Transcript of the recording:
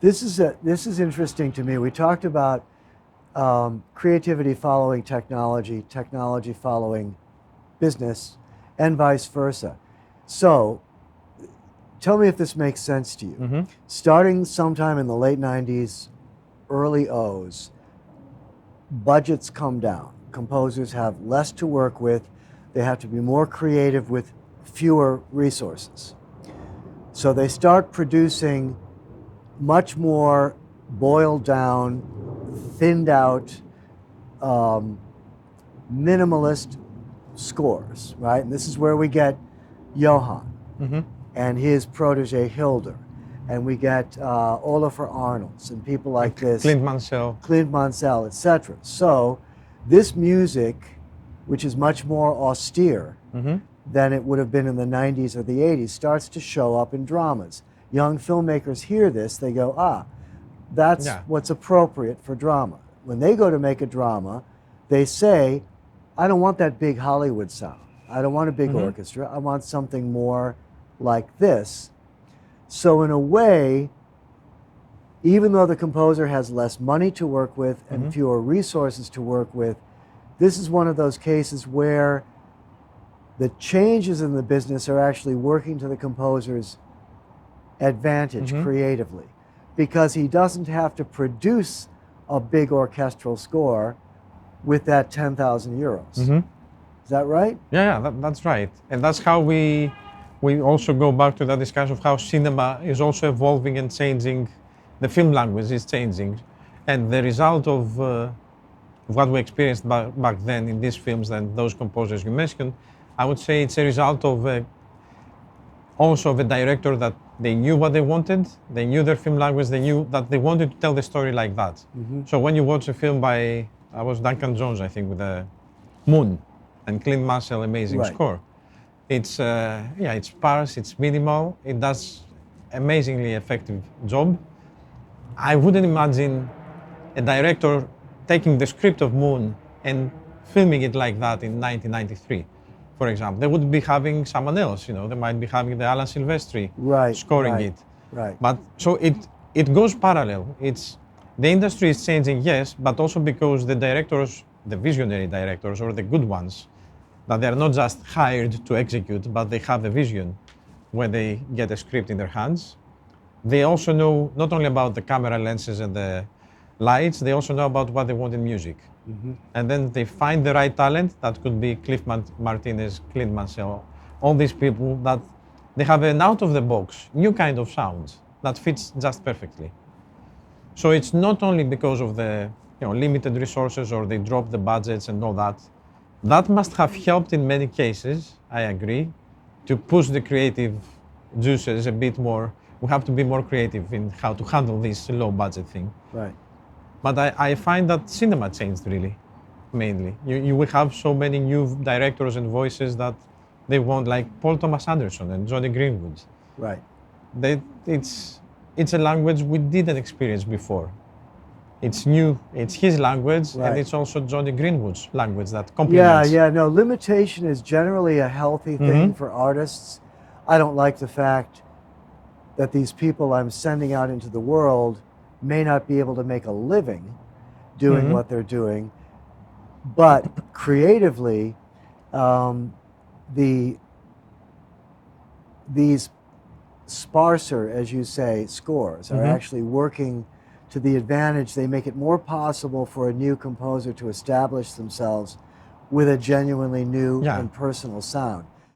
This is interesting to me. We talked about creativity following technology, technology following business, and vice versa. So, tell me if this makes sense to you. Starting sometime in the late 90s, early O's, budgets come down. Composers have less to work with. They have to be more creative with fewer resources. So they start producing much more boiled down, thinned out, minimalist scores, right? And this is where we get Johann and his protege Hilder. And we get Olafur Arnalds and people like this. Clint Mansell, etc. So this music, which is much more austere than it would have been in the 90s or the 80s, starts to show up in dramas. Young filmmakers hear this, they go, that's what's appropriate for drama. When they go to make a drama, they say, I don't want that big Hollywood sound. I don't want a big orchestra. I want something more like this. So in a way, even though the composer has less money to work with and fewer resources to work with, this is one of those cases where the changes in the business are actually working to the composer's advantage creatively, because he doesn't have to produce a big orchestral score with that 10,000 euros. Is that right? Yeah, that's right. And that's how we also go back to that discussion of how cinema is also evolving and changing. The film language is changing. And the result of what we experienced back then in these films and those composers you mentioned, I would say it's a result of also of a director that they knew what they wanted, they knew their film language, they knew that they wanted to tell the story like that. So when you watch a film by, I was Duncan Jones, I think, with Moon and Clint Mansell, amazing score. It's it's sparse, it's minimal, it does amazingly effective job. I wouldn't imagine a director taking the script of Moon and filming it like that in 1993, for example. They would be having someone else, they might be having the Alan Silvestri scoring it. But so it goes parallel. The industry is changing, yes, but also because the directors, the visionary directors or the good ones, that they are not just hired to execute, but they have a vision when they get a script in their hands. They also know not only about the camera lenses and the lights, they also know about what they want in music. And then they find the right talent, that could be Cliff Martinez, Clint Mansell, all these people that they have an out-of-the-box, new kind of sound that fits just perfectly. So it's not only because of the limited resources or they drop the budgets and all that. That must have helped in many cases, I agree, to push the creative juices a bit more. We have to be more creative in how to handle this low budget thing. But I find that cinema changed really, mainly. You will have so many new directors and voices that they want, like Paul Thomas Anderson and Johnny Greenwood. It's a language we didn't experience before. It's new, it's his language, and it's also Johnny Greenwood's language that complements. No, limitation is generally a healthy thing for artists. I don't like the fact that these people I'm sending out into the world may not be able to make a living doing what they're doing, but creatively, these sparser, as you say, scores are actually working to the advantage. They make it more possible for a new composer to establish themselves with a genuinely new and personal sound.